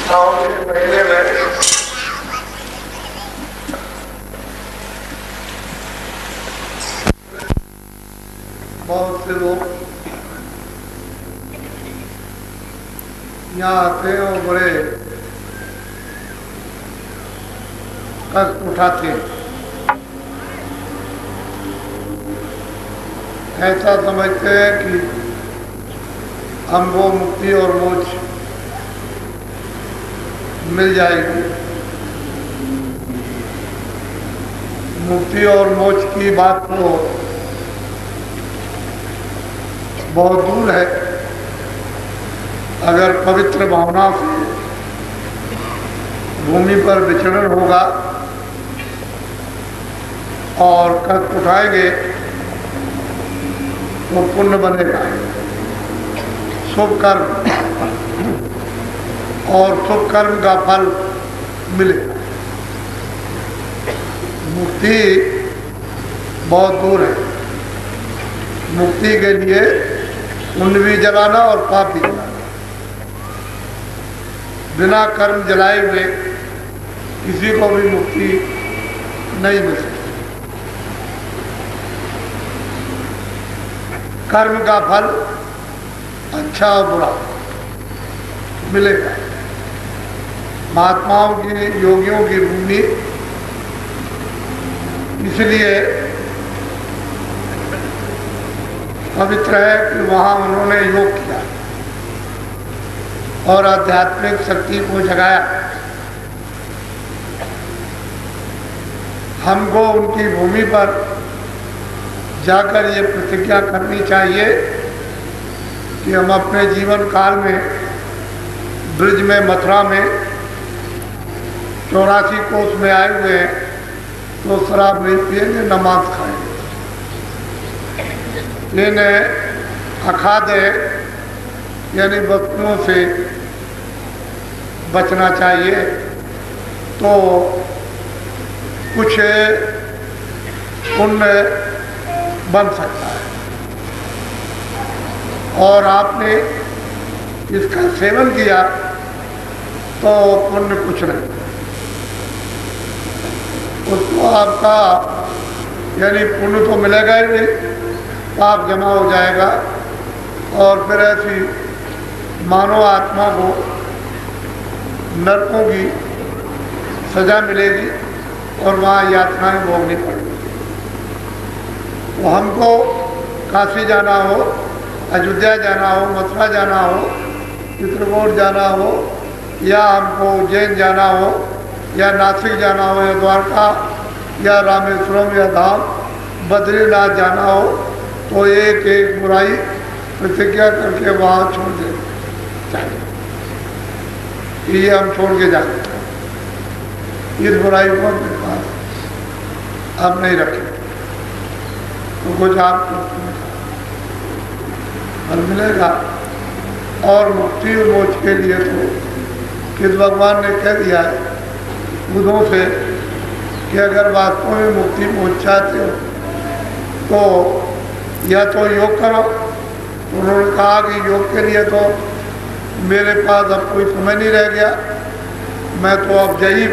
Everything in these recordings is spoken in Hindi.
सावन के महीने में बहुत से लोग यहाँ आते हैं और बड़े कष्ट उठाते हैं। ऐसा समझते हैं कि हमको मुक्ति और मोक्ष मिल जाएगी। मुक्ति और मोक्ष की बात तो बहुत दूर है। अगर पवित्र भावना से भूमि पर विचरण होगा और कष्ट उठाएंगे तो पुण्य बनेगा, शुभ कर्म, और शुभ कर्म का फल मिलेगा। मुक्ति बहुत दूर है। मुक्ति के लिए पुण्य भी जलाना और पाप भी जलाना। बिना कर्म जलाए हुए किसी को भी मुक्ति नहीं मिल सकती। कर्म का फल अच्छा और बुरा मिलेगा। महात्माओं की, योगियों की भूमि इसलिए पवित्र है कि वहाँ उन्होंने योग किया और आध्यात्मिक शक्ति को जगाया। हमको उनकी भूमि पर जाकर ये प्रतिज्ञा करनी चाहिए कि हम अपने जीवन काल में ब्रज में, मथुरा में 84 कोस में आए हुए हैं तो शराब नहीं पिएंगे, न मांस खाएंगे। इन्हें अखाद्य यानी वस्तुओं से बचना चाहिए तो कुछ पुण्य बन सकता है। और आपने इसका सेवन किया तो पुण्य कुछ नहीं, उसको आपका यानी पुण्य तो मिलेगा ही नहीं, पाप जमा हो जाएगा और फिर ऐसी मानव आत्मा को नरकों की सजा मिलेगी और वहाँ यातनाएं भोगनी पड़ेगी। तो हमको काशी जाना हो, अयोध्या जाना हो, मथुरा जाना हो, चित्रकूट जाना हो, या हमको उज्जैन जाना हो, या नासिक जाना हो, या द्वारका, या रामेश्वरम, या धाम बद्रीनाथ जाना हो तो एक एक बुराई प्रतिज्ञा करके वहाँ छोड़ दे चाहिए। ये हम छोड़ के जाते हैं, इस बुराई को अपने पास हम नहीं रखें तो कुछ आपको फल मिलेगा। और मुक्ति और मोक्ष के लिए तो किस भगवान ने कह दिया है बुद्धों से कि अगर वास्तव में मुक्ति मोक्ष चाहते हो तो या तो योग करो। तो उन्होंने कहा कि योग के लिए तो मेरे पास अब कोई समय नहीं रह गया, मैं तो अब जईब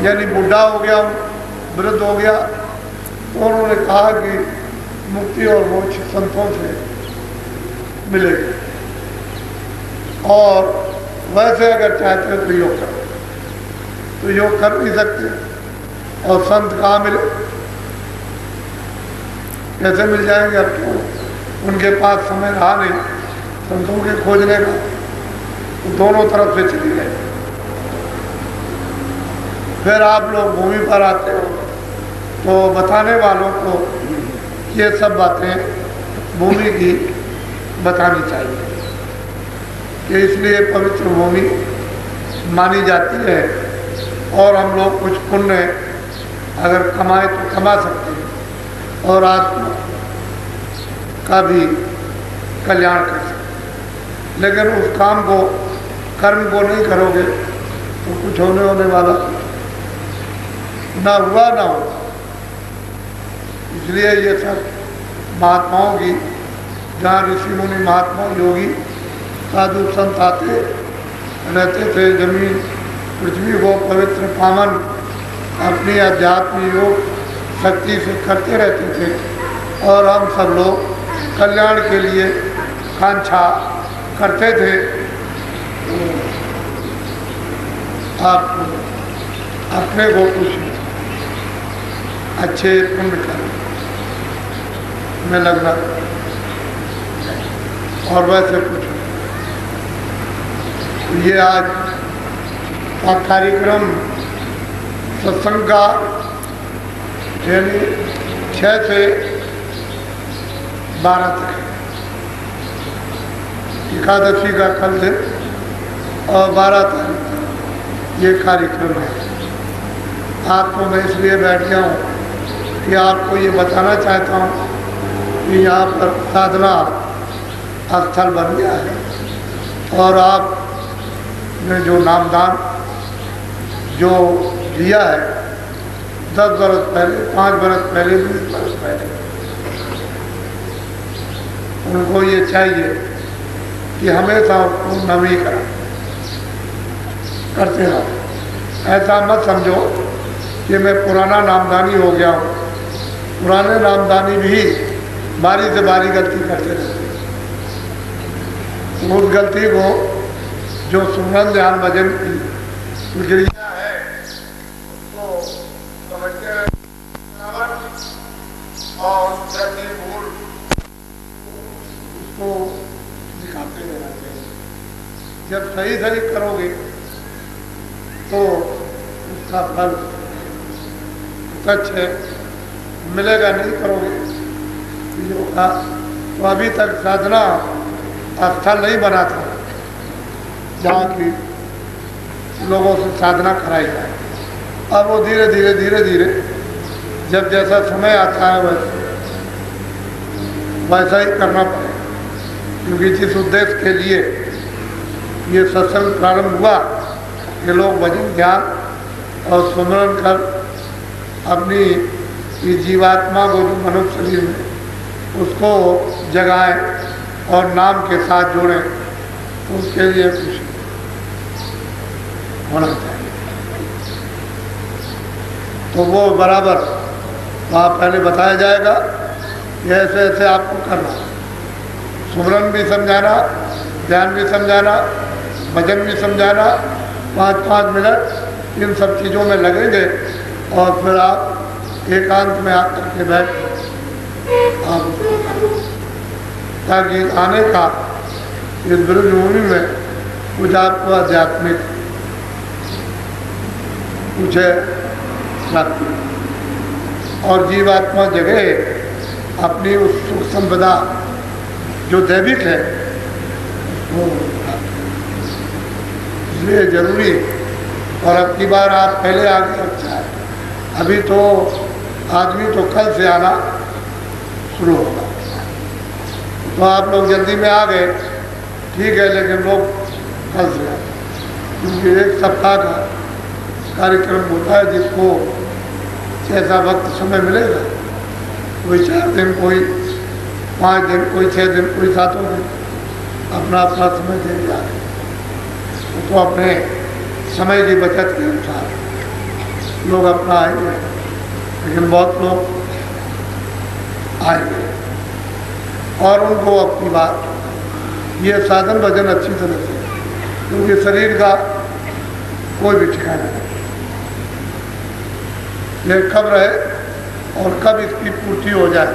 यानी बुढ़ा हो गया हूँ, वृद्ध हो गया। तो उन्होंने कहा कि मुक्ति और मोक्ष संतों से मिलेगी और वैसे अगर चाहते हो तो योग करो। तो योग कर नहीं सकते और संत कहाँ मिले, कैसे मिल जाएंगे? अब तो उनके पास समय रहा नहीं संतों के खोजने का, तो दोनों तरफ से चले गए। फिर आप लोग भूमि पर आते हो तो बताने वालों को ये सब बातें भूमि की बतानी चाहिए कि इसलिए पवित्र भूमि मानी जाती है और हम लोग कुछ पुण्य अगर कमाए तो कमा सकते हैं और आत्मा का भी कल्याण कर सकते हैं। लेकिन उस काम को, कर्म को नहीं करोगे तो कुछ होने वाला ना हुआ ना हो। इसलिए ये सब महात्माओं की, जहाँ ऋषि मुनि, महात्मा, योगी, साधु संत आते रहते थे, जमीन पृथ्वी को पवित्र पावन अपनी अध्यात्म योग शक्ति से करते रहते थे और हम सब लोग कल्याण के लिए कांक्षा करते थे। आप अपने को कुछ अच्छे पुण्य कर में लगना और वैसे कुछ ये आज का कार्यक्रम सत्संग का यानी 6 से 12 तक है। एकादशी का कल दिन और 12 तारीख तक ये कार्यक्रम है। आपको मैं इसलिए बैठ गया हूँ कि आपको ये बताना चाहता हूँ कि यहाँ पर साधना स्थल बन गया है और आपने जो नामदान जो दिया है 10 बरस पहले, 5 बरस पहले, 20 बरस पहले, उनको ये चाहिए कि हमेशा उसको नवीकरण करते रहो। ऐसा मत समझो कि मैं पुराना नामदानी हो गया हूँ। पुराने नामदानी भी बारी से बारी गलती करते रहते। उस गलती को जो सुमरन ध्यान भजन की प्रक्रिया है उसको समझते रहे और जल्दी भूल उसको दिखाते रहना चाहिए। जब सही सही करोगे तो उसका फल सच है, मिलेगा। नहीं करोगे योगा तो अभी तक साधना स्थल नहीं बना था जहाँ की लोगों से साधना कराई जाए। अब वो धीरे धीरे धीरे धीरे जब जैसा समय आता है वैसा ही करना पड़ेगा, क्योंकि जिस उद्देश्य के लिए ये सत्संग प्रारंभ हुआ कि लोग भजन ध्यान और सुमरन कर अपनी इस जीवात्मा को जो मनुष्य शरीर में उसको जगाएं और नाम के साथ जोड़ें, तो उसके लिए कुछ होना चाहिए। तो वो बराबर वहाँ पहले बताया जाएगा कि ऐसे ऐसे आपको करना, सुमरन भी समझाना, ध्यान भी समझाना, भजन भी समझाना। 5-5 मिनट इन सब चीज़ों में लगेंगे और फिर आप एकांत में आकर के बैठ आप उसको करो, ताकि आने का इस ब्रह्मभूमि में कुछ आपको आध्यात्मिक कुछ प्राप्ति और जीवात्मा जगह अपनी उस सुख संपदा जो दैविक है वो इसलिए जरूरी। और अब की बार आप पहले आगे अच्छा है, अभी तो आदमी तो कल से आना शुरू होगा, तो आप लोग जल्दी में आ गए ठीक है, लेकिन लोग कल से आए, क्योंकि 1 सप्ताह का कार्यक्रम होता है जिसको जैसा वक्त समय मिलेगा, कोई 4 दिन, कोई 5 दिन, कोई 6 दिन, कोई 7 दिन अपना अपना समय दे दिया। तो अपने समय की बचत के अनुसार लोग अपना आएंगे, लेकिन बहुत लोग आएंगे और उनको अपनी बात ये साधन भजन अच्छी तरह से, क्योंकि शरीर का कोई भी ठिकाना नहीं, ये कब रहे और कब इसकी पूर्ति हो जाए,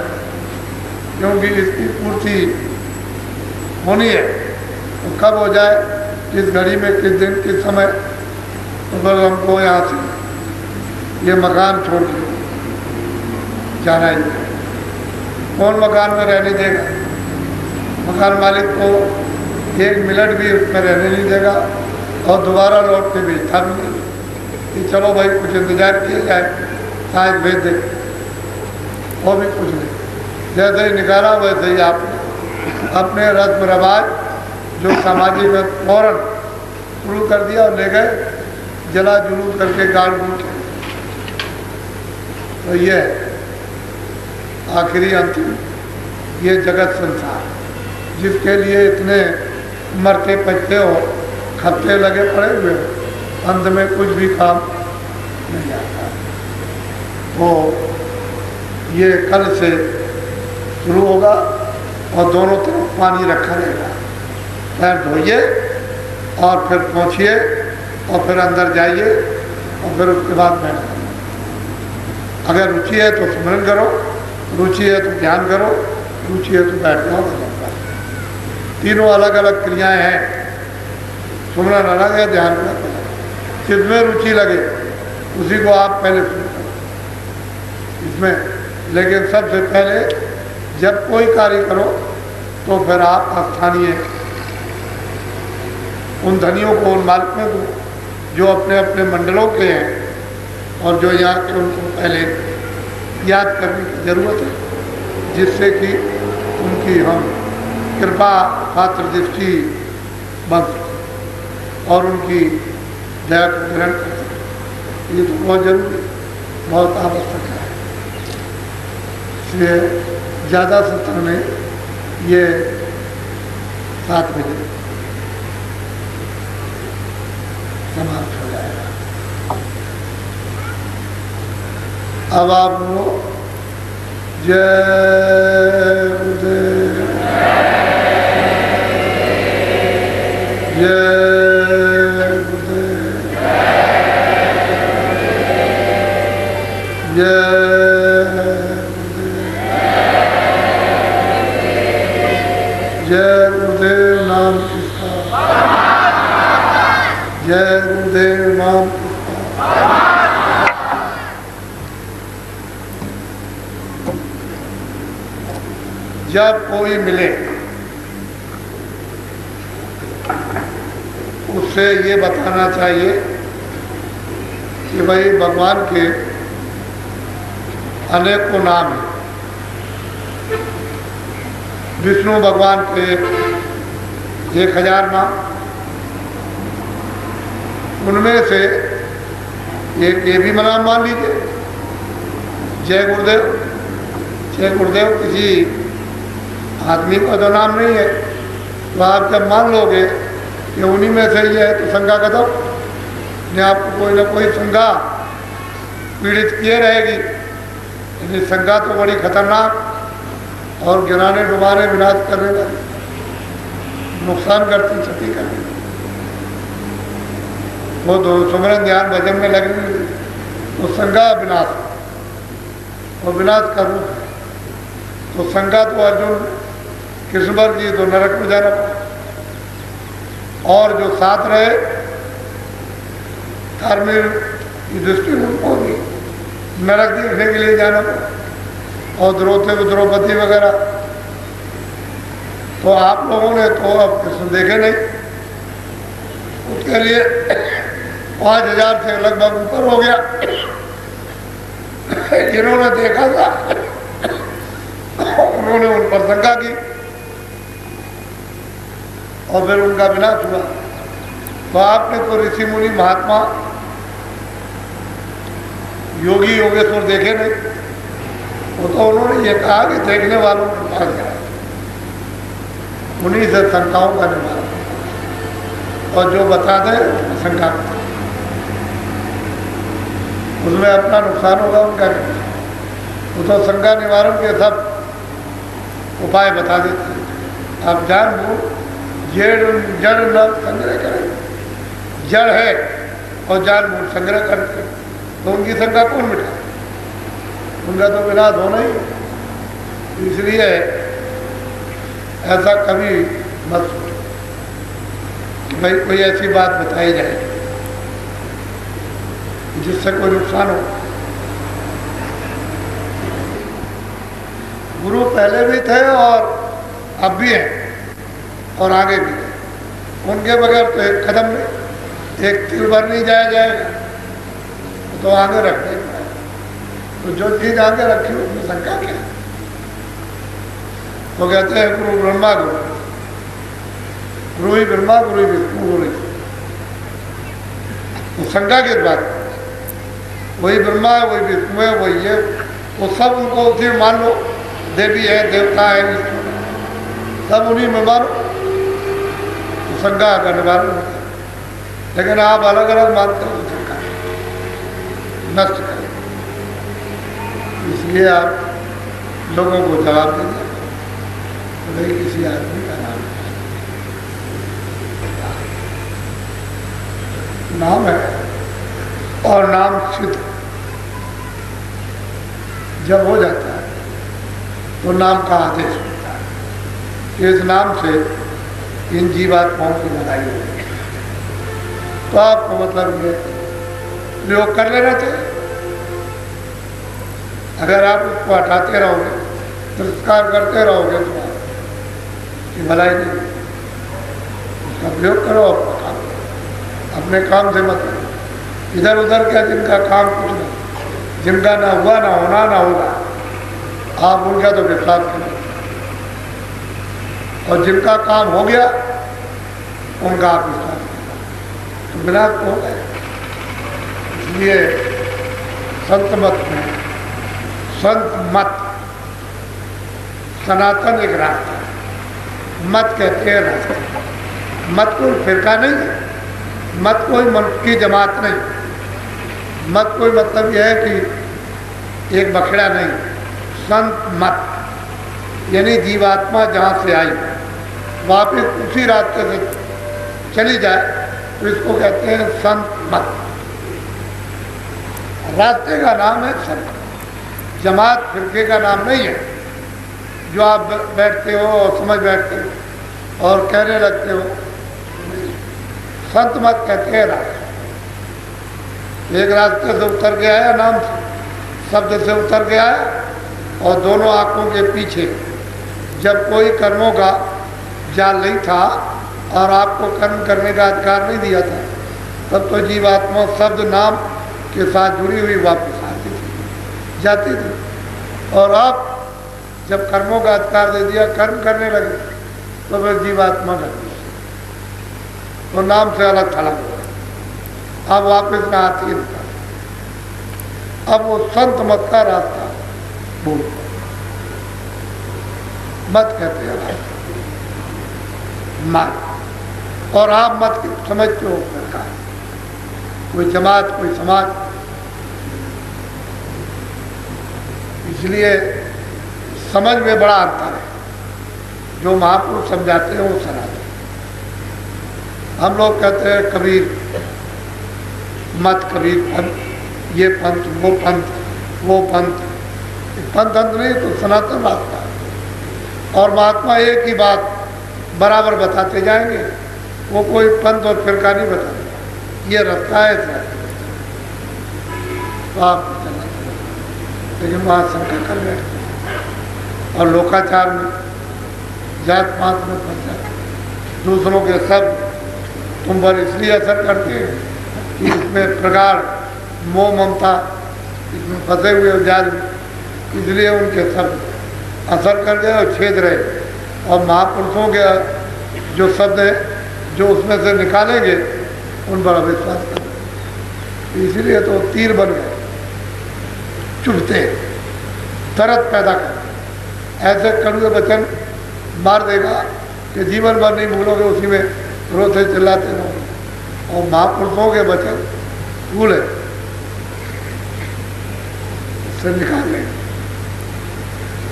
क्योंकि इसकी पूर्ति होनी है तो कब हो जाए, किस घड़ी में, किस दिन, किस समय। तो बस हमको यहाँ से ये मकान छोड़ के जाना ही है। कौन मकान में रहने देगा? मकान मालिक को 1 मिनट भी उसमें रहने नहीं देगा और दोबारा लौट के भेजता भी नहीं कि चलो भाई कुछ इंतजार किया जाए, शायद भेज दे, वो भी कुछ नहीं। जैसे ही निकाला वैसे ही आप अपने रस्म रवाज जो सामाजिक में फौरन शुरू कर दिया और ले गए जला जुलूस करके गाड़ गुड़ के। तो ये आखिरी अंतिम ये जगत संसार जिसके लिए इतने मरते पचते हो, हफ्ते लगे पड़े हुए, अंत में कुछ भी काम नहीं आता। वो ये कल से शुरू होगा और दोनों तरफ पानी रखा रहेगा। पैर धोइए और फिर पहुँचिए और फिर अंदर जाइए और फिर उसके बाद बैठ जाइए। अगर रुचि है तो स्मरण करो, रुचि है तो ध्यान करो, रुचि है तो बैठ जाओ। तीनों अलग अलग क्रियाएं हैं। सुमरन अलग है, ध्यान अलग है। जिसमें रुचि लगे उसी को आप पहले शुरू करो इसमें। लेकिन सबसे पहले जब कोई कार्य करो तो फिर आप स्थानीय उन धनियों को, उन मालिकों को जो अपने अपने मंडलों के हैं और जो यहाँ के, उनको पहले याद करने की ज़रूरत है, जिससे कि उनकी हम कृपा पात्र दृष्टि बन सके और उनकी दया को ग्रहण कर सके। ये तो बहुत जरूरी, बहुत आवश्यक है। इसलिए ज़्यादा सत्र में ये 7 बजे समाप्त हो जाएगा। अब आप लोग जय गुरुदेव, जय गुरुदेव, जय जय गुरुदेव नाम किसका, जय गुरुदेव नाम किसका। जब कोई मिले उससे ये बताना चाहिए कि भाई भगवान के अनेकों नाम हैं। विष्णु भगवान के 1000 नाम, उनमें से एक ये भी नाम मान लीजिए जय गुरुदेव। जय गुरुदेव किसी आदमी का तो नाम नहीं है, तो आप जब मान लोगे कि उन्हीं में से ही है तो शंका खत्म। ने आपको कोई ना कोई शंका पीड़ित किए रहेगी। लेकिन शंका तो बड़ी खतरनाक और गिराने डुबाने विनाश करने वाली, नुकसान करती, क्षति करती। वो तो सुमरन ध्यान भजन में लगने तो शंका विनाश और विनाश का रूप है। तो शंका तो अर्जुन कृष्ण पर जी तो नरक में जाना पड़ा, और जो साथ रहे धार्मिक की दृष्टि उनको भी नरक देखने के लिए जाना पड़ा। और द्रौपदी वगैरह तो आप लोगों ने तो अब कृष्ण देखे नहीं, उसके लिए 5000 से लगभग ऊपर हो गया जिन्होंने देखा था उन्होंने उन पर शंका की और फिर उनका विनाश हुआ। तो आपने तो ऋषि मुनि महात्मा योगी योगेश्वर देखे नहीं, वो तो उन्होंने ये कहा कि देखने वालों के पास जाए, उन्हीं से शंकाओं का निवारण, और जो बता दे शंका उसमें अपना नुकसान होगा, उनका वो तो शंका निवारण के सब उपाय बता देते हैं। आप जान बूझ जड़ न संग्रह करें, जड़ है और जान बूझ संग्रह करते तो उनकी शंका कौन मिटा, उनका तो विनाश होना ही। इसलिए ऐसा कभी मत सोचो कि भाई कोई ऐसी बात बताई जाए जिससे कोई नुकसान हो। गुरु पहले भी थे और अब भी हैं और आगे भी हैं। उनके बगैर तो एक कदम नहीं, एक तिल भर नहीं जाया जाएगा, तो आगे रख देगा। तो जो चीज आगे रखी उसमें शंका क्या है? तो कहते हैं गुरु ब्रह्मा गुरु, गुरु ही ब्रह्मा, गुरु ही विष्णु, गुरु ही। तो शंका किस बात, वही ब्रह्मा है, वही विष्णु है, वही है, वो सब उनको उसी में मान लो। देवी है, देवता है, विष्णु सब उन्हीं में मानो, तो शंका का निवारण होता है। लेकिन आप अलग अलग मानते हो उसे नष्ट करें। इसलिए आप लोगों को जवाब देंगे तो भाई किसी आदमी का नाम है और नाम सिद्ध जब हो जाता है तो नाम का आदेश होता है कि इस नाम से इन जीवात्माओं की लड़ाई हो गई, तो आपको मतलब ये प्रयोग कर लेना चाहिए। अगर आप उसको हटाते रहोगे, तिरस्कार करते रहोगे तो आपकी भलाई नहीं। उसका प्रयोग करो, अपने काम से मतलब इधर उधर क्या जिनका काम कुछ नहीं, जिनका ना हुआ ना होना ना होगा, आप उनका तो विश्वास करें, और जिनका काम हो गया उनका आप विश्वास करें, तो बिना हो गए। इसलिए संत मत में संत मत सनातन एक रास्ता है। मत कहते हैं रास्ता, मत कोई फिरका नहीं है, मत कोई मन की जमात नहीं, मत कोई मतलब यह है कि एक बखड़ा नहीं। संत मत यानी जीवात्मा जहाँ से आई वापिस उसी रास्ते से चली जाए तो इसको कहते हैं संत मत। रास्ते का नाम है संत, जमात फिरके का नाम नहीं है जो आप बैठते हो और समझ बैठते हो और कहने लगते हो। संत मत कहते हैं रास्ता, एक रास्ते से उतर के आया, नाम से शब्द से उतर के आया, और दोनों आंखों के पीछे जब कोई कर्मों का जाल नहीं था और आपको कर्म करने का अधिकार नहीं दिया था, तब तो जीवात्मा शब्द नाम के साथ जुड़ी हुई वापस आती थी, जाती थी। और आप जब कर्मों का अधिकार दे दिया, कर्म करने लगे, तो फिर जीवात्मा कर तो नाम से अलग थलग हो गया, अब वापस में आती है। अब वो संत मत का रास्ता बोल, मत कहते हैं रास्ता, मत। और आप मत समझते हो प्रकार, कोई जमात कोई समाज, इसलिए समझ में बड़ा अंतर है। जो महापुरुष समझाते हैं वो सनातन, हम लोग कहते हैं कबीर मत, कबीर पंथ, ये पंथ वो पंथ वो पंथ, पंथ अंत नहीं तो सनातन रास्ता है। और महात्मा एक ही बात बराबर बताते जाएंगे, वो कोई पंथ और फिरका नहीं बताते, ये रास्ता है तो आप चलना। लेकिन वहाँ शंका कर बैठते और लोकाचार में जात पात में फंस जाते, दूसरों के शब्द तुम पर इसलिए असर करते हैं कि इसमें प्रगाढ़ मोह ममता इसमें फंसे हुए जाल, इसलिए उनके शब्द असर कर गए और छेद रहे। और महापुरुषों के जो शब्द हैं जो उसमें से निकालेंगे उन पर अविश्वास कर, इसीलिए तो तीर बन गए, चुभते तरत पैदा कर, ऐसे कड़वे वचन मार देगा कि जीवन भर नहीं भूलोगे, उसी में रोते चिल्लाते रहो। और महापुरुषों के वचन भूले से निकाल लें,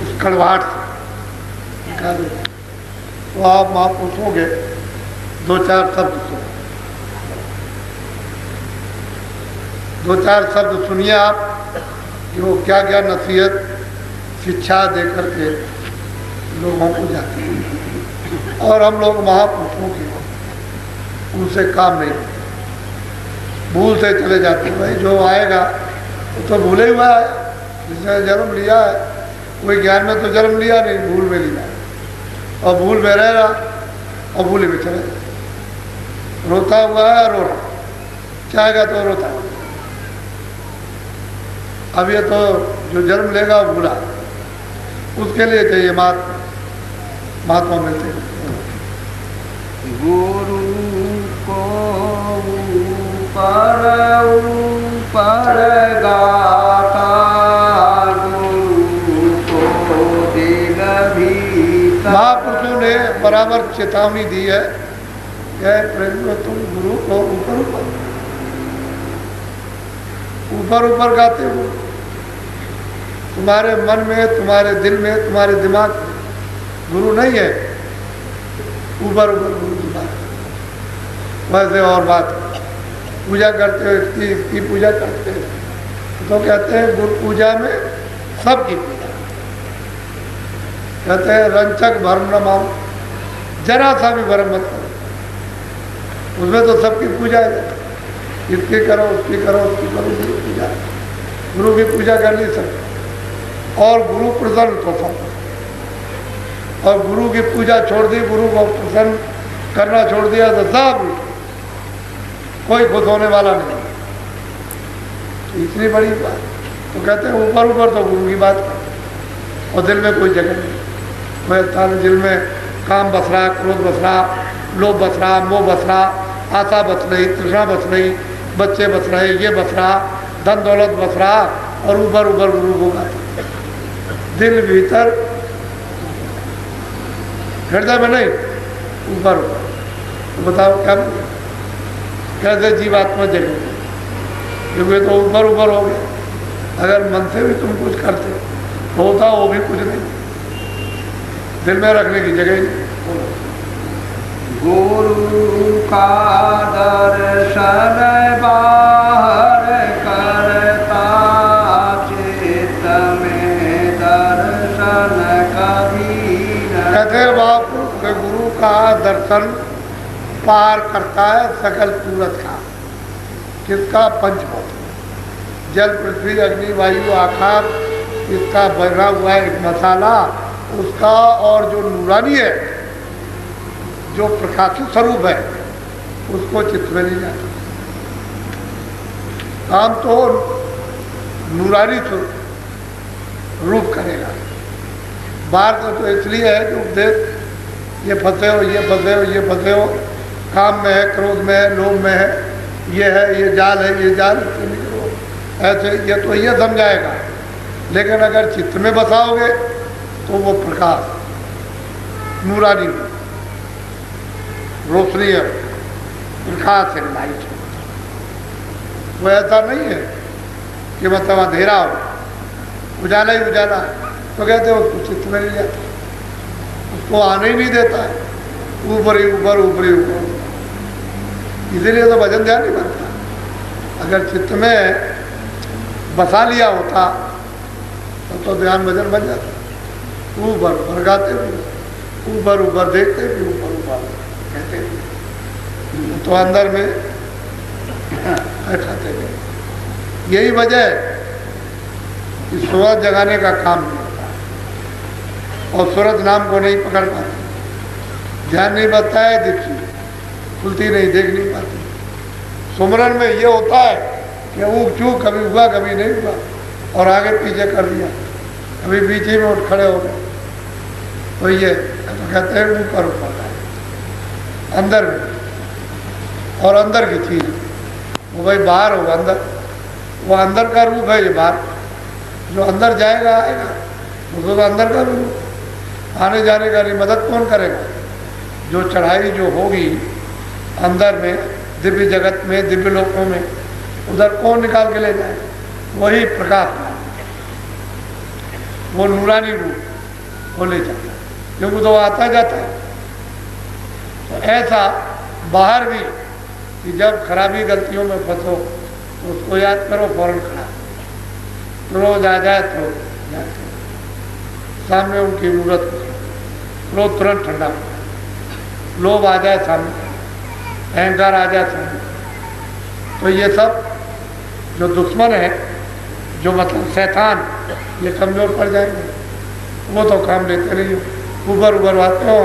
उस कड़वाहट से निकाल लें। तो आप महापुरुषों के दो चार शब्द सुनो, दो चार शब्द सुनिए आप कि वो क्या क्या नसीहत शिक्षा दे करके लोगों को जाते हैं। और हम लोग महापुरुषों के उनसे काम नहीं होते, भूल से चले जाते हैं। भाई जो आएगा वो तो भूले हुआ है, जिसने जन्म लिया है, कोई ज्ञान में तो जन्म लिया नहीं, भूल में लिया, और भूल में रहेगा और भूल में चले जाए। रोता हुआ है, रो रहा, चाहेगा तो रोता। अब ये तो जो जन्म लेगा वो भूला, उसके लिए चाहिए महात्मा मिलते हैं। गुरु को पर गाथा, गुरु को दिल भीतर। महापुरुषों ने बराबर चेतावनी दी है क्या है प्रेम में तुम गुरु को ऊपर ऊपर गाते हो, तुम्हारे मन में, तुम्हारे दिल में, तुम्हारे दिमाग में गुरु नहीं है, ऊपर ऊपर गुरु की बात। वैसे और बात, पूजा करते हो इसकी पूजा करते हो तो कहते हैं गुरु पूजा में सबकी पूजा, कहते हैं रंचक भरम न माओ, जरा सा भी भरम मत करो, उसमें तो सबकी पूजा है, इसकी करो उसकी करो उसकी करो, गुरु पूजा, गुरु की पूजा कर नहीं सकते। और गुरु प्रसन्न तो सब, और गुरु की पूजा छोड़ दी, गुरु को प्रसन्न करना छोड़ दिया तो सब कोई खुश होने वाला नहीं। इतनी बड़ी बात तो कहते हैं ऊपर ऊपर तो गुरु की बात करते, और दिल में कोई जगह नहीं, कोई स्थान दिल में काम बस रहा, क्रोध बस रहा, लोभ बस रहा, मोह बस रहा, आशा बस रही, तृष्णा बस रही, बच्चे बस रहे, ये बस रहा, धन दौलत बस रहा, और ऊपर ऊपर गुरु को गाते, दिल भीतर हृदय में नहीं, ऊपर ऊपर। तो बताओ क्या कैसे जीवात्मा जगेगी, क्योंकि तो ऊपर ऊपर हो गया। अगर मन से भी तुम कुछ करते होता वो भी कुछ नहीं, दिल में रखने की जगह ही नहीं। गुरु का दर्शन बाहर करता, चित्त में दर्शन कभी न। कहते बाप गुरु का दर्शन पार करता है सकल सूरत का, किसका? पंचभूत, जल पृथ्वी अग्नि वायु आकाश, इसका बना हुआ है एक मसाला उसका, और जो नूरानी है, जो प्रकाशित स्वरूप है, उसको चित्त में नहीं जाता। काम तो नूरानी रूप करेगा। बाहर का तो इसलिए है कि उपदेश ये फंसे हो, ये फंसे हो, ये फंसे हो, काम में है, क्रोध में है, लोभ में है, ये है, ये जाल है, ये जाल ऐसे, ये तो ये समझाएगा। लेकिन अगर चित्त में बसाओगे तो वो प्रकाश नूरानी रोशनी है, प्रकाश है, लाइट है। वो ऐसा नहीं है कि मतलब अंधेरा हो, उजाला ही उजाला, तो कहते हो उसको चित्त में नहीं जाता, उसको आने ही नहीं देता है, ऊपर ही ऊपर, ऊपर ही ऊपर। इसीलिए तो भजन ध्यान नहीं बनता। अगर चित्त में बसा लिया होता तो ध्यान भजन बन जाता। ऊपर ऊपर गाते भी, ऊपर ऊपर देखते भी, ऊपर ऊपर कहते भी, तो अंदर में बैठाते भी। यही वजह है कि सूरत जगाने का काम नहीं होता, और सूरत नाम को नहीं पकड़ पाते, ध्यान नहीं बनता है, दीक्षी खुलती नहीं, देख नहीं पाती। सुमरन में ये होता है कि ऊक चूक कभी हुआ कभी नहीं हुआ, और आगे पीछे कर दिया, कभी पीछे में उठ खड़े हो गए, तो ये तो कहते हैं ऊपर ऊपर है, अंदर में। और अंदर की चीज वो भाई बाहर होगा, अंदर वो अंदर का रूप है, ये बाहर जो अंदर जाएगा आएगा, वो तो अंदर का रूप। आने जाने का नहीं, मदद कौन करेगा? जो चढ़ाई जो होगी अंदर में, दिव्य जगत में, दिव्य लोकों में, उधर कौन निकाल के ले जाए? वही प्रकाश, वो नूरानी रूप वो ले जाता है, क्योंकि तो आता जाता है। तो ऐसा बाहर भी कि जब खराबी गलतियों में फंसो तो उसको याद करो, फौरन खड़ा, रोज आ जाए तो याद करो, सामने उनकी मूर्त क्रोध तुरंत ठंडा हो जाए, लोभ आ जाए सामने, अहंकार आ जाए सामने, तो ये सब जो दुश्मन है, जो मतलब शैतान, ये कमजोर पड़ जाएंगे। वो तो काम लेते नहीं हो, ऊपर ऊपर आते हो,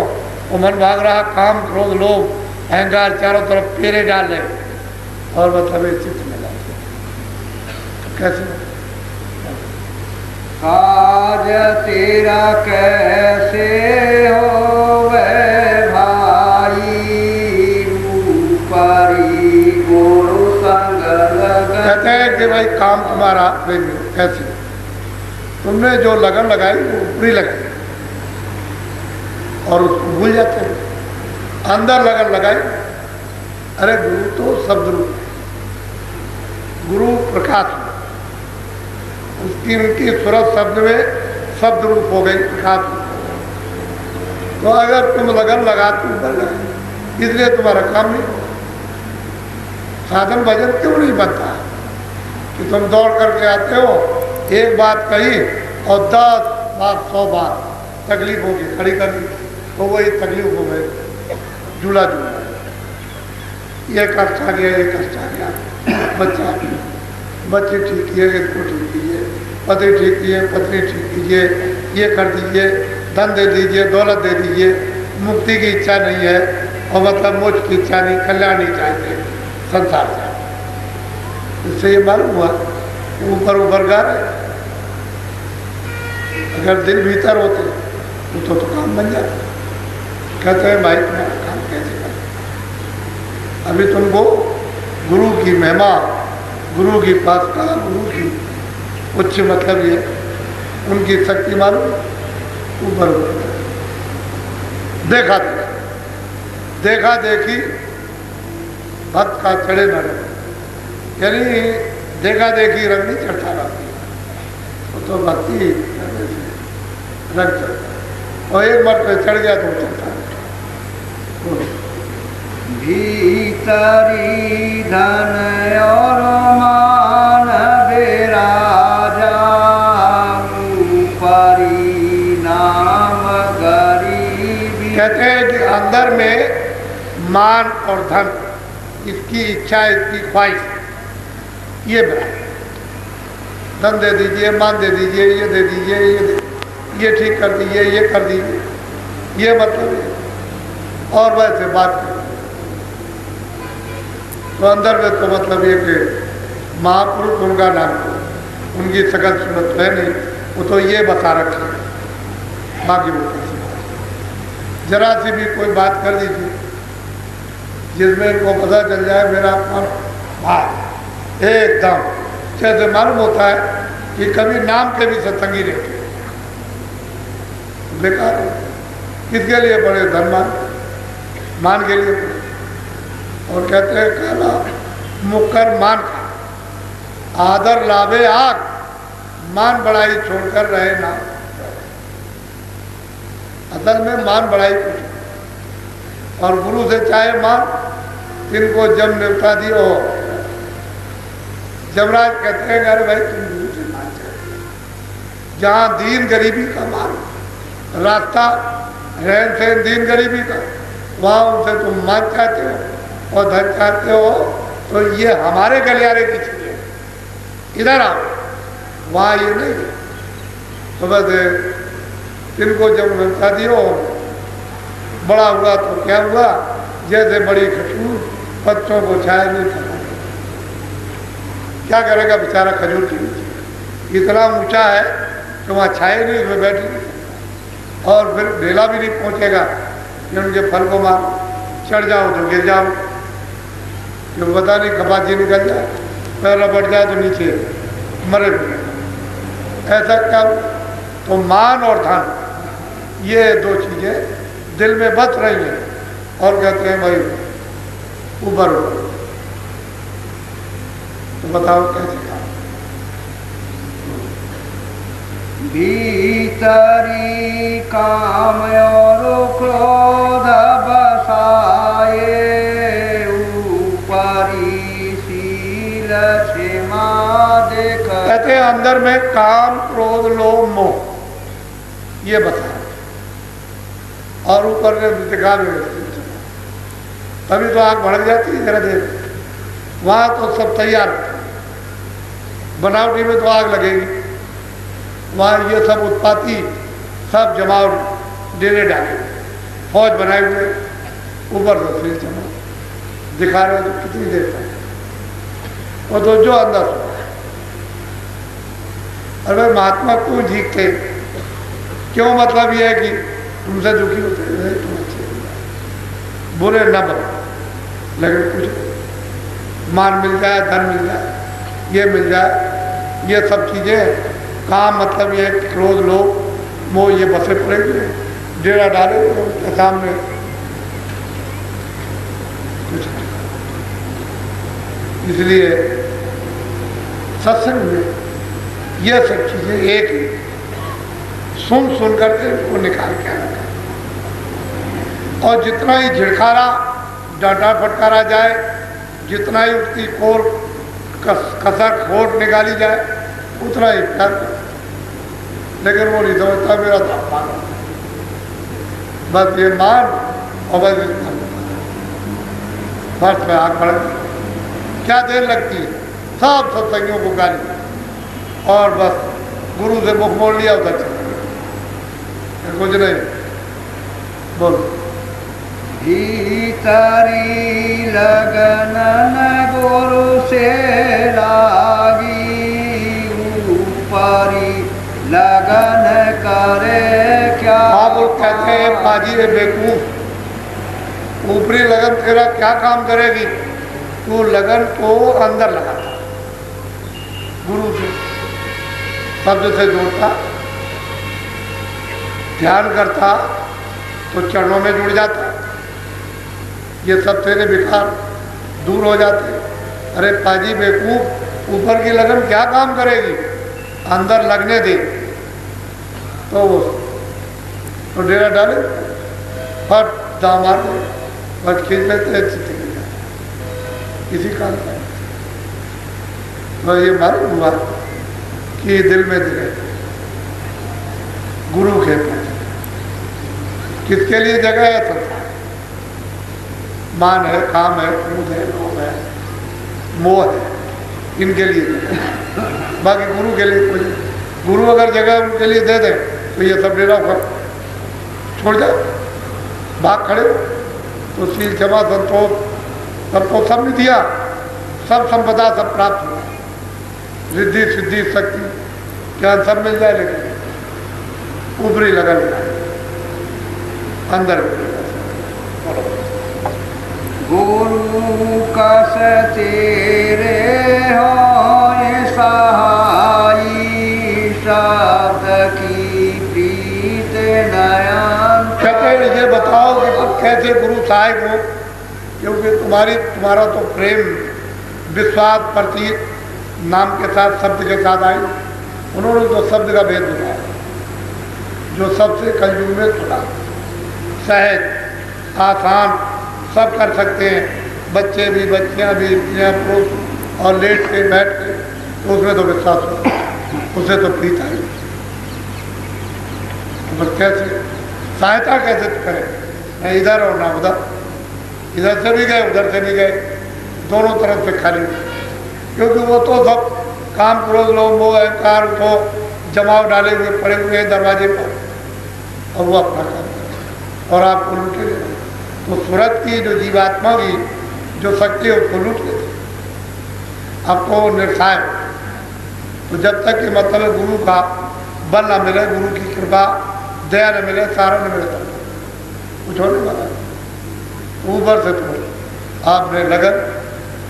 वो मन भाग रहा, काम क्रोध लोभ अहंकार चारों तरफ फेरे डाल रहे, और मतलब चित्त में लाते, कैसे? आज तेरा कैसे हो वे भाई, रूपारी गुरु संग लगन। कहते हैं कि भाई काम तुम्हारा कैसे, तुमने जो लगन लगाई वो ऊपरी लगाई, और उसको भूल जाते हैं। अंदर लगन लगाई अरे गुरु तो शब्द रूप है, गुरु प्रकाश है, उसकी उनकी सूरत शब्द में शब्द रूप हो गई, प्रकाश रूप। तो अगर तुम लगन लगाते ऊपर गए, इसलिए तुम्हारा काम नहीं होगा। साधन भजन क्यों नहीं बनता कि तुम दौड़ करके आते हो, एक बात कही और 10 बार 100 बार तकलीफ होगी, खड़ी कर दी तो वही तकलीफ हो गई, झूला झूला, ये कष्ट आ गया, ये कष्ट आ गया, बच्चे ठीक किए, इसको ठीक कीजिए, पति ठीक किए, पत्नी ठीक कीजिए, ये कर दीजिए, धन दे दीजिए, दौलत दे दीजिए, मुक्ति की इच्छा नहीं है और मतलब मोक्ष की इच्छा नहीं, कल्याण नहीं चाहते संसार से। इससे ये मालूम हुआ ऊपर ऊपर गा रहे। अगर दिल भीतर होते तो काम बन जाता। कहते हैं भाई तुम्हारा काम कैसे कर, अभी तुमको गुरु की महिमा, गुरु की पासका, गुरु की उच्च मतलब ये उनकी शक्ति मालूम, ऊपर देखा देखा देखी भक्त का चढ़े न रहे, यानी देखा देखी रंग नहीं चढ़ता रहती, तो भक्ति रंग चढ़ता, और एक बार पे चढ़ गया तो चढ़ता। भीतरी धन और मान विराजा, ऊपरी नाम गरीबी। कहते हैं कि अंदर में मान और धन, इसकी इच्छा, इसकी ख्वाहिश, ये बड़ा, धन दे दीजिए, मान दे दीजिए, ये दे दीजिए, ये ठीक कर दीजिए, ये कर दीजिए, ये मतलब है। और वैसे बात कर तो अंदर में तो मतलब ये कि महापुरुष उनका नाम, उनकी सकल सूरत तो है नहीं, वो तो ये बता रखे, बाकी वो कैसी जरा सी भी कोई बात कर दीजिए जिसमें इनको पता चल जाए मेरा भाई एकदम जैसे मालूम होता है कि कभी नाम के भी सत्संगी रहते, बेकार है। किसके लिए पड़े? धनमान मान के लिए पड़े। और कहते हैं काला मुकर मान का आदर लाभे आग, मान बढ़ाई छोड़कर रहे ना। असल में मान बढ़ाई कुछ, और गुरु से चाहे मान, इनको जम निपटा दी हो। जमराज कहते हैं अरे भाई तुम गुरु से मान चाहते, जहाँ दीन गरीबी का मान रास्ता, रहन सहन दीन गरीबी का, वहाँ उनसे तुम मान चाहते हो और धन चाहते हो, तो ये हमारे गलियारे की चीज है, इधर आओ, वहाँ ये नहीं। तो बस इनको जब निपटा दियो, बड़ा हुआ तो क्या हुआ, जैसे बड़ी खजूर बच्चों को छाया नहीं था। क्या करेगा बेचारा खजूर के नीचे, इतना ऊंचा है कि वहाँ छाए नहीं, उसमें बैठ नहीं, और फिर ढेला भी नहीं पहुँचेगा कि उनके फल को मार, चढ़ जाओ तो गिर जाओ, क्यों पता नहीं कपाची निकल जाए, पैर बढ़ जाए तो नीचे मरे भी। ऐसा क्या? तो मान और धन, ये दो चीजें दिल में बस रही हैं, और कहते हैं भाई ऊपर ऊपर। तो बताओ कैसे काम? भीतरी काम और क्रोध बसाए, ऊपरी शील सीमा देख। कहते हैं अंदर में काम, क्रोध, लोभ, मोह ये बसा, और ऊपर में दिखा व्यवस्थित, तभी तो आग भड़क जाती है जरा देर। वहां तो सब तैयार, बनावटी में तो आग लगेगी, वहां ये सब उत्पाती, सब जमाव डेरे डाले, फौज बनाए हुए, ऊपर से फिर जमा दिखा रहे तो कितनी देर तक, और तो जो अंदर हो। अरे महात्मा क्यों झीकते, क्यों? मतलब ये है कि तुमसे दुखी होते हैं, तुम अच्छे बुरे न बनो, लेकिन कुछ मान मिल जाए, धन मिल जाए, ये मिल जाए, ये सब चीजें काम, मतलब ये क्रोध, लोभ, मोह, ये बसे पड़ेंगे, डेरा डाले उनके सामने। इसलिए सत्संग में ये सब चीजें एक सुन करके उनको निकाल के आना, और जितना ही झिड़कारा डांटा फटकारा जाए, जितना ही उसकी कोर कसर खोट निकाली जाए, उतना ही प्यार कर। लेकिन वो नहीं समझता मेरा तो मान, बस ये मान और बस इतना बस में आग बढ़ गई। क्या देर लगती है, सब सत्संगियों को गाली और बस गुरु से मुख मोड़ लिया, उधर चल कुछ नहीं। बोलो। भीतरी लगन न गुरु से लागी, ऊपरी लगन करे क्या। आप लोग कहते हैं पाजी है बेवकूफ, ऊपरी लगन तेरा क्या काम करेगी? तू लगन को अंदर लगाता, गुरु से शब्द से जोड़ता, ध्यान करता तो चरणों में जुड़ जाता, ये सब तेरे विकार दूर हो जाते। अरे पाजी बेवकूफ, ऊपर की लगन क्या काम करेगी? अंदर लगने दे तो वो तो डेरा डाले, फट दाम मार दे, फट खींच लेते चित्त गिर जाते, इसी काम का। तो ये मालूम हुआ कि दिल में दिल है, गुरु के पास किसके लिए जगह है? संसार, मान है, काम है, क्रोध है, लोभ है, मोह है, इनके लिए जगह है। बाकी गुरु के लिए कोई, गुरु अगर जगह उनके लिए दे दे तो ये सब डेरा कर छोड़ जाओ, भाग खड़े हो, तो शील क्षमा संतोष सबको सब नहीं दिया, सब संपदा सब प्राप्त हुआ, रिद्धि सिद्धि शक्ति ज्ञान सब मिल जाए, लेकिन ऊपरी लगन अंदर। गुरु कस तेरे हो सहाई, शब्द की प्रीत नयन। कहते ये बताओ कि तुम कैसे गुरु सहायक हो, क्योंकि तुम्हारा तो प्रेम विश्वास प्रतीक नाम के साथ शब्द के साथ आई। उन्होंने तो शब्द का भेद बताया, जो सबसे कलयुग में खुला, सहज, आसान, सब कर सकते हैं, बच्चे भी, बच्चियां भी, स्त्रियां, पुरुष, और लेट के बैठ के, तो उसमें तो विश्वास हो, उसे तो प्रीत आई। तो बस कैसे सहायता कैसे करें? न इधर और ना उधर, इधर से भी गए उधर से भी गए, दोनों तरफ से खाली, क्योंकि वो तो सब काम, क्रोध, लोभ, मोह, अहंकार को जमाव डाले हुए पड़े हुए हैं दरवाजे पर, और वो अपना काम करे और आपको लूटे ले। तो सूरत की जो जीवात्मा की जो शक्ति है उसको लूट लेते, आपको निर्साय। तो जब तक कि मतलब गुरु का बल न मिले, गुरु की कृपा दया न मिले, सारा न मिले, तब कुछ होने वाला है। ऊपर से तो आपने लगन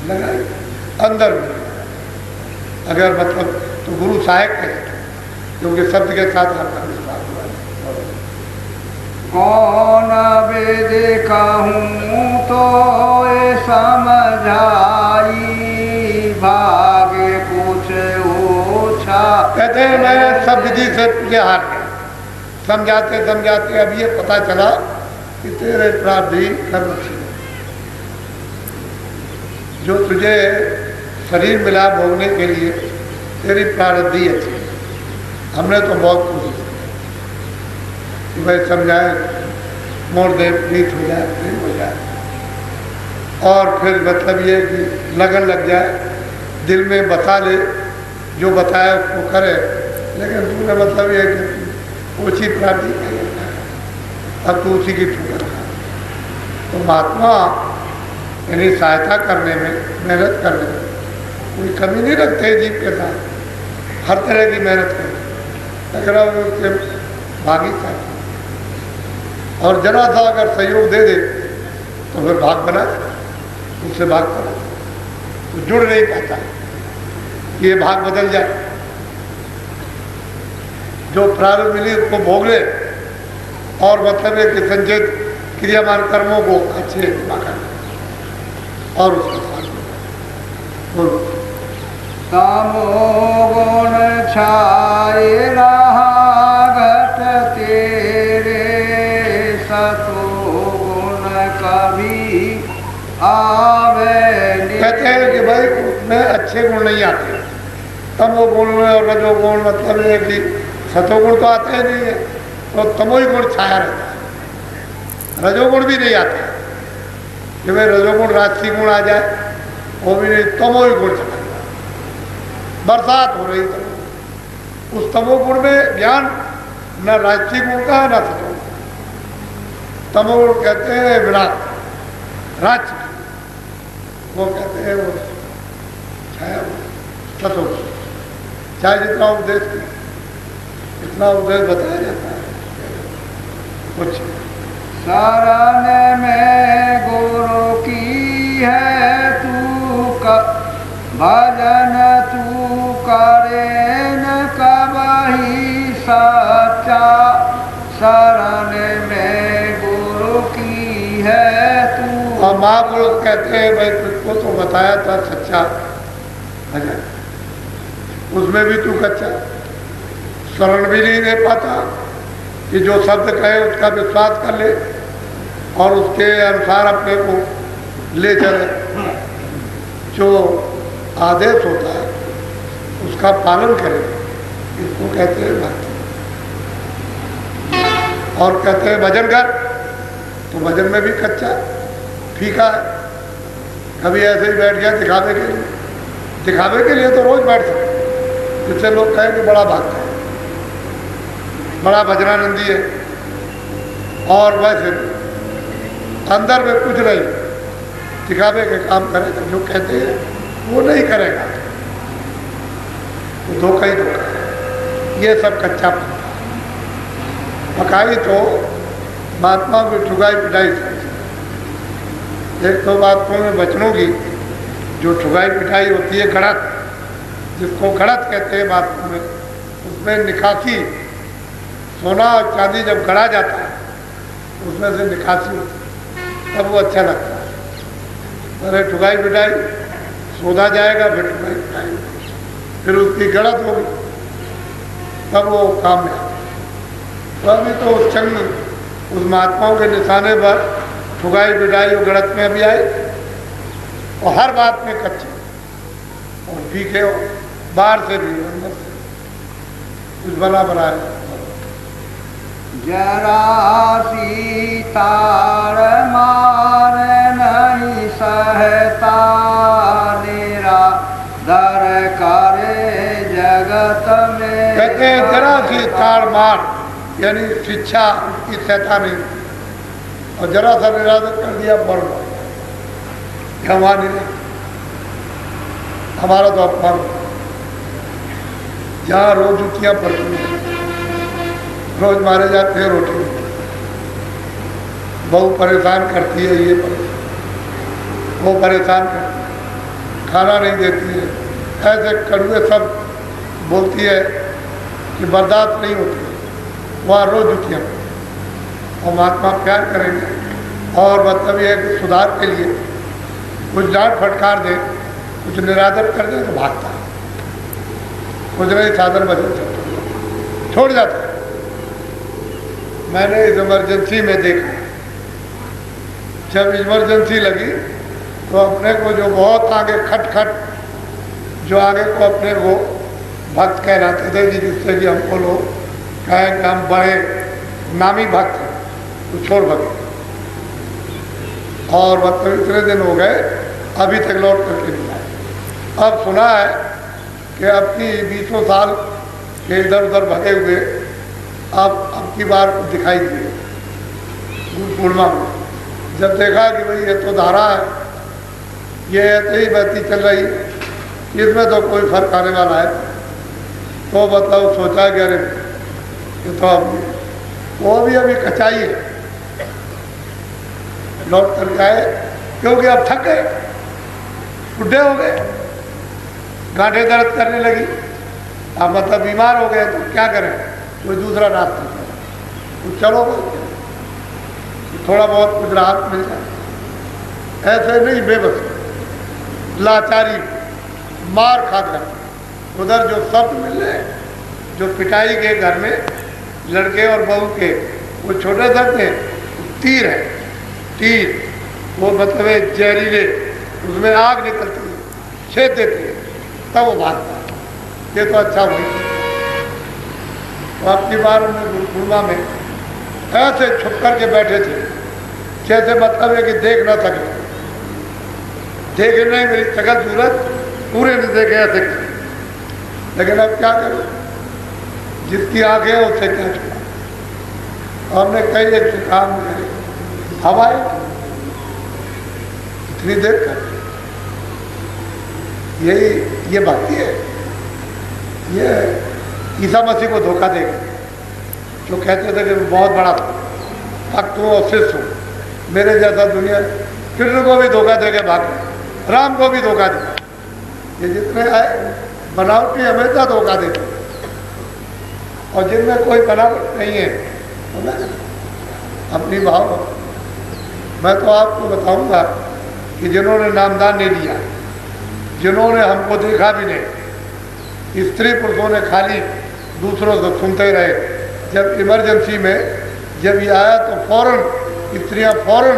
लगाई, अंदर में अगर मतलब तो गुरु सहायक है, क्योंकि शब्द के साथ आपका विश्वास हुआ है। कौन वे देखा हूँ तो ये समझाई, भाग्य कुछ ओछा। कहते हैं मैं सब विधि से तुझे हार गया, समझाते समझाते अब ये पता चला कि तेरे प्रारब्ध कर्म थी, जो तुझे शरीर मिला भोगने के लिए तेरी प्रारब्ध थी। हमने तो बहुत कोशिश कि भाई समझाए, मोड़ दे, प्रीत हो जाए, प्रेम हो जाए, और फिर मतलब ये कि लगन लग जाए, दिल में बता ले, जो बताया उसको करे। लेकिन तूने मतलब ये कि ऊँची प्राप्ति नहीं, अब तू उसी की ठोकर खा। तो महात्मा यानी सहायता करने में, मेहनत करने में कोई कमी नहीं रखते, जीव के साथ हर तरह की मेहनत करते, अगर उसके भागी था, और जरा सा अगर सहयोग दे दे तो फिर भाग बना दे, उससे भाग करो तो जुड़ नहीं पाता, ये भाग बदल जाए। जो प्रारब्ध मिली उसको भोग ले, और मतलब है कि संचित क्रियामान कर्मों को अच्छे कर, और उसके साथ बोलो। तमोगुण छाए रहा घट तेरे, सतोगुण कभी आवे। कहते हैं कि भाई उसमें अच्छे गुण नहीं आते, तमोगुण और रजोगुण, मतलब है कि सतोगुण तो आते ही नहीं है, तो तमोई गुण छाया रहता है। रजोगुण भी नहीं आता कि भाई रजोगुण राजसी गुण आ जाए, वो भी नहीं, तमोई गुण छाया। बरसात हो रही तमो, उस तमोगुण में ज्ञान न राजसी गुण का न सतोगुण। तमोगुण कहते हैं विराट, राज वो कहते हैं वो छाया सतोगुण। चाहे जितना उपदेश इतना उपदेश बताया जाता है कुछ। शरण में गुरु की है तू का भजन, तू करे न कबही सच्चा। शरण में गुरु की है तू। और महापुरुष कहते हैं भाई तुझको तो बताया था सच्चा भजन, उसमें भी तू कच्चा, शरण भी नहीं दे पाता कि जो शब्द कहे उसका विश्वास कर ले और उसके अनुसार अपने को ले चले। जो आदेश होता है उसका पालन करे, इसको कहते हैं भक्ति। और कहते हैं भजन कर, तो भजन में भी कच्चा फीका है। कभी ऐसे ही बैठ गया दिखावे के लिए, दिखावे के लिए तो रोज बैठ सकते, जिससे लोग कहें कि बड़ा भक्त है, बड़ा भजनानंदी है, और वैसे अंदर में कुछ नहीं, दिखावे के काम करेगा, जो कहते हैं वो नहीं करेगा, तो धोखा ही धोखा है। ये सब कच्चा पकाई तो महात्मा की ठुगाई पिटाई से। एक तो बातों में बचनों की जो ठुगाई पिटाई होती है, गणत, जिसको गणत कहते हैं बातों में, उसमें निकासी, सोना और चांदी जब गढ़ा जाता है उसमें से निकासी होती है, तब वो अच्छा लगता है। अरे ठुगाई पिटाई, सौदा जाएगा, फिर ठुगाई पिटाई, फिर उसकी गलत होगी, तब वो काम में आता है। तो अभी तो उस चंग, उस महात्माओं के निशाने पर ठुगाई पिटाई और गलत में भी आई, और हर बात में कच्चे और फीके हो, बाहर से भी अंदर से कुछ बना बनाया। जरा सीतार मार नहीं सहता, निरा दर करे जगत में। कहते हैं जरा सी ताड़ मार, यानी शिक्षा की सहता नहीं, और जरा सा निरादर कर दिया बढ़ नहीं, हमारा तो अपमान। जहाँ रोज जुतियाँ पड़ती हैं, रोज मारे जाते हैं, रोटी बहू परेशान करती है, ये परेशान, वो परेशान करती है, खाना नहीं देती है, ऐसे कड़वे सब बोलती है कि बर्दाश्त नहीं होती, वहाँ रोज जुतियाँ। और महात्मा प्यार करेंगे, और मतलब ये है कि सुधार के लिए कुछ डांट फटकार दे, कुछ निरादर कर दे तो भागता है, कुछ नहीं साधन बदल छोड़ जाता है। मैंने इस इमरजेंसी में देखा, जब इमरजेंसी लगी तो अपने को जो बहुत आगे खट जो आगे को अपने को भक्त कहलाते थे, जिससे कि हमको लोग कहें कि हम बड़े नामी भक्त हैं, तो छोड़ भक्त। और मतलब इतने दिन हो गए अभी तक लौट करके नहीं आए। अब सुना है कि अपनी 20 साल के इधर उधर भगे हुए अब की बार दिखाई दिए गुरु पूर्णिमा में। जब देखा कि भाई ये तो धारा है, ये ऐसे ही बहती चल रही, इसमें तो कोई फर्क आने वाला है, तो मतलब सोचा कि अरे ये तो अब वो भी अभी कचाई है, लौट कर आए, क्योंकि अब थक गए, बुढ़े हो गए, गांठें दर्द करने लगी, अब मतलब बीमार हो गए, तो क्या करें, कोई दूसरा रास्ता तो चलो थोड़ा बहुत कुछ राहत मिल जाए। ऐसे नहीं, बेबस लाचारी मार खाकर उधर जो शब्द मिल रहे जो पिटाई के घर में लड़के और बहू के, वो छोटे शब्द हैं, तीर है, तीर वो मतलब है जहरीले, उसमें आग निकलती है, छेद देती है, तब वो भागता है। ये तो अच्छा हुई। तो आपकी बार हमने गुरुकुलवा में ऐसे छुप कर के बैठे थे, जैसे मतलब है कि देख ना सके, देखे नहीं, मेरी शकल सूरत पूरे नहीं देखे ऐसे। लेकिन अब क्या करूं, जिसकी आंखें है उससे क्या छुपा। हमने कई एक से काम नहीं, हवाई इतनी देर कर, यही ये भक्ति है। ये ईसा मसीह को धोखा देगा, जो कहते थे कि मैं बहुत बड़ा भक्त हूँ और शिष्य हूँ, मेरे जैसा दुनिया। कृष्ण को भी धोखा देगा, भाग राम को भी धोखा देगा। ये जितने आए बनावटी हमेशा धोखा देते, और जिनमें कोई बनावट नहीं है अपनी भाव। मैं तो आपको बताऊंगा कि जिन्होंने नामदान नहीं लिया, जिन्होंने हमको देखा भी नहीं, स्त्री पुरुषों ने खाली दूसरों से सुनते रहे। जब इमरजेंसी में जब ये आया तो फौरन स्त्रियां फौरन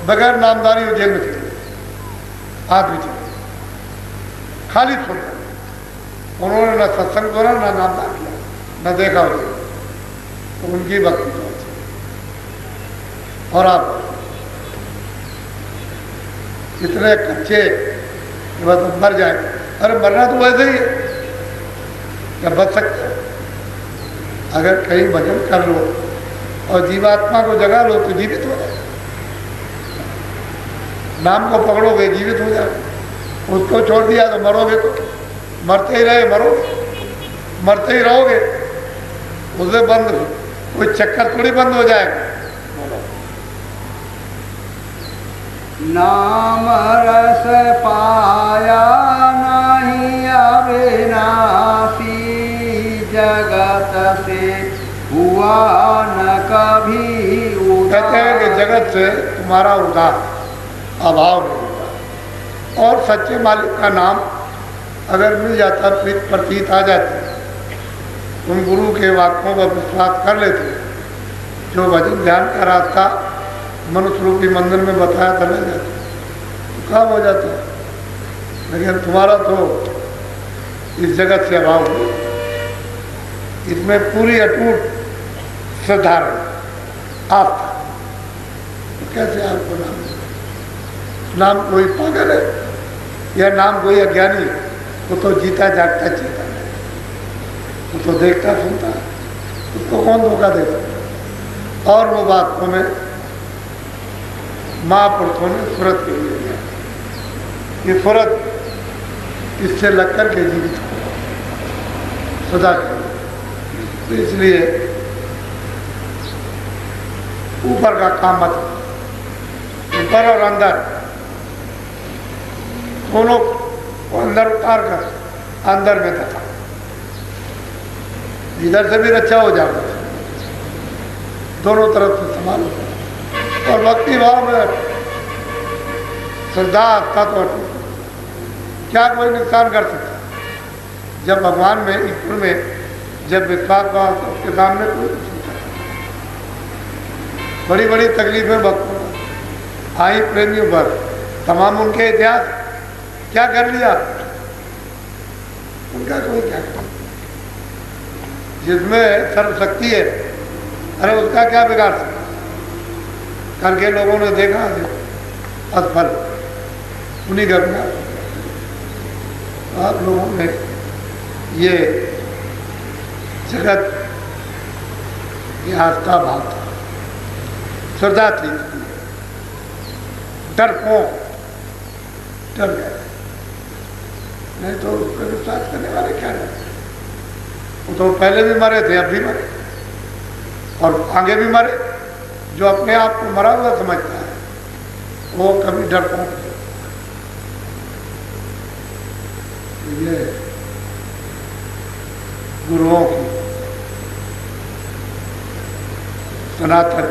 बगैर नामदानी और जेल में चली, हाथ भी चली, खाली सुनते। उन्होंने ना सत्संग करा, ना नामदान किया, न देखा उसे। तो उनकी भक्ति तो अच्छी। और आप इतने कच्चे बस मर जाए। अरे मरना तो वैसे ही है, क्या बच सकते हैं? अगर कहीं भजन कर लो और जीवात्मा को जगा लो तो जीवित हो जाए। नाम को पकड़ोगे जीवित हो जाए, उसको छोड़ दिया तो मरोगे, तो मरते ही रहे मरोगे, मरते ही रहोगे। उसे बंद कोई चक्कर थोड़ी बंद हो जाएगा। नाम रस पाया नहीं अविनाशी, जगत से हुआ न कभी उदार। कहते हैं कि जगत से तुम्हारा उदार अभाव नहीं होता। और सच्चे मालिक का नाम अगर मिल जाता, प्रतीत आ जाती, तुम गुरु के वाक्यों पर विश्वास कर लेते, जो भजन ध्यान का रास्ता मनुष्य रूपी मंदिर में बताया था मिल जाता, तो काम हो जाता। लेकिन तुम्हारा तो इस जगत से अभाव हो, इसमें पूरी अटूट श्रद्धा आस्था, तो कैसे आपको नाम? नाम कोई पागल है या नाम कोई अज्ञानी है? वो तो जीता जागता चेता है, वो तो देखता सुनता है, उसको कौन धोखा दे सकता? और वो बातों में महापुरुषों ने सुरत के लिए दिया, ये सुरत इससे लग कर के जीवित हो सदा के। तो इसलिए ऊपर का काम मत, ऊपर और अंदर दोनों को अंदर उतार कर अंदर में तथा इधर से भी रक्षा हो जाएगा, दोनों तरफ से संभाल होगा। और भक्ति भाव में श्रद्धा आस्था तो क्या कोई नुकसान कर सकता? जब भगवान में ईश्वर में जब विश्वास हुआ तो उसके सामने कोई कुछ नहीं करता। बड़ी बड़ी तकलीफें भक्तों आई प्रेमियों पर, तमाम उनके इतिहास क्या कर लिया, उनका कोई क्या कर, जिसमें सर्वशक्ति है, अरे उसका क्या बिगाड़ सकता? करके लोगों ने देखा असफल, उन्हीं का बिगाड़। आप लोगों में ये जगत की आस्था भाव था, श्रद्धा थी, डर गए। नहीं तो उस पर विश्वास करने वाले क्या है? वो तो पहले भी मरे थे, अब भी मरे और आगे भी मरे। जो अपने आप को मरा हुआ समझता है वो कभी डरता नहीं। ये गुरुओं की सनातन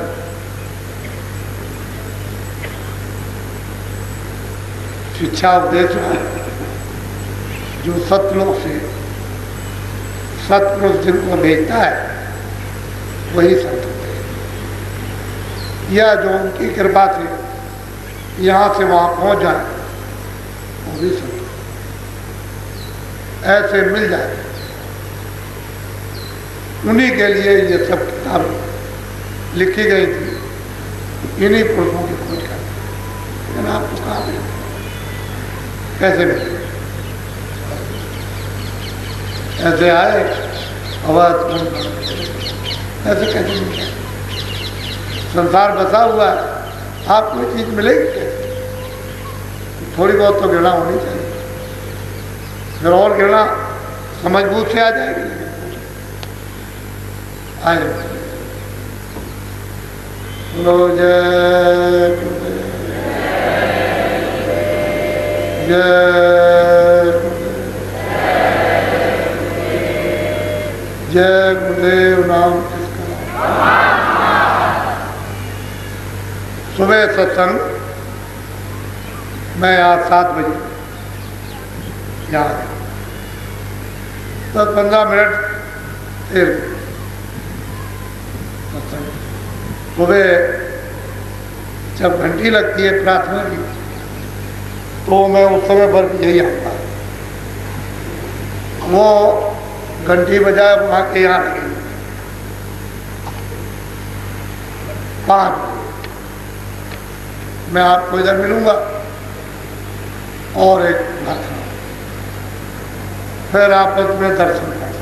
शिक्षा उपदेश जो सतलोक से सतपुरुष जिनको भेजता है वही संत होते हैं, या जो उनकी कृपा से यहाँ से वहाँ पहुँच जाए वो भी संत ऐसे मिल जाए। उन्हीं के लिए ये सब किताबें लिखी गई थी, इन्हीं पुरुषों की खोज कर। लेकिन आपको कहाँ मिले, कैसे मिले? ऐसे आए आवाज ऐसे कैसे मिल जाए? संसार बसा हुआ है, आपको कोई चीज मिलेगी कैसे? थोड़ी बहुत तो घृणा होनी चाहिए, फिर और घृणा समझबूझ से आ जाएगी। आए बोलो जय जय जय गुरुदेव नाम किसका। सुबह सत्संग मैं आज 7 बजे यहाँ 10-15 मिनट फिर सत्संग। सुबह जब घंटी लगती है प्रार्थना की तो मैं उस समय पर यही आता। वो घंटी बजाए वहाँ के यहाँ लगी 5 मैं आपको इधर मिलूंगा और एक प्रार्थना, फिर आपस में दर्शन कर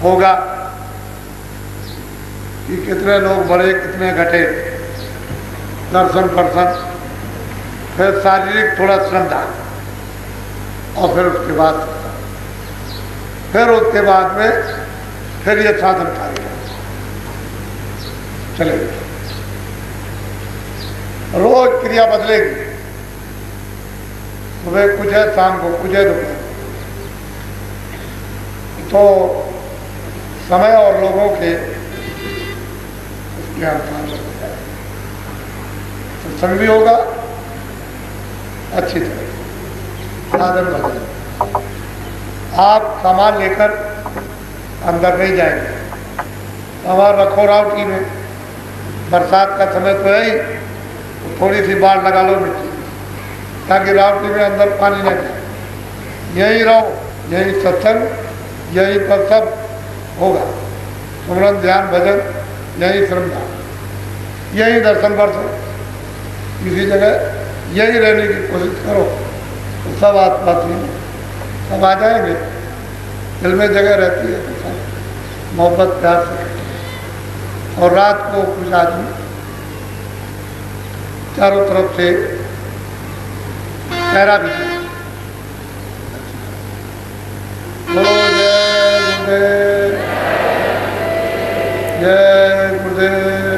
होगा कि कितने लोग बढ़े कितने घटे, दर्शन परसन, फिर शारीरिक थोड़ा श्रद्धा, और फिर उसके बाद में फिर ये साधन कार्य चलेगा। रोज क्रिया बदलेगी, सुबह कुछ है, शाम को कुछ है, दोपहर तो समय और लोगों के उसके अनुसार सत्संग भी होगा अच्छी तरह। साधन बदलेगा। आप सामान लेकर अंदर नहीं जाएंगे, सामान रखो रावटी में, बरसात का समय तो है ही, तो थोड़ी सी बाढ़ लगा लो मिट्टी, ताकि रावटी में अंदर पानी न जाए। यहीं रहो, यही सत्संग, यहीं पर सब होगा, सुमरन ध्यान भजन, यही श्रद्धा, यही दर्शन वर्षन, किसी जगह यही रहने की कोशिश करो तो सब आसपास नहीं, सब आ जाएंगे। दिल में जगह रहती है तो सब मोहब्बत प्यार से। और रात को कुछ आदमी चारों तरफ से पैरा भी बोलो जय गुरुदेव जय गुरुदेव।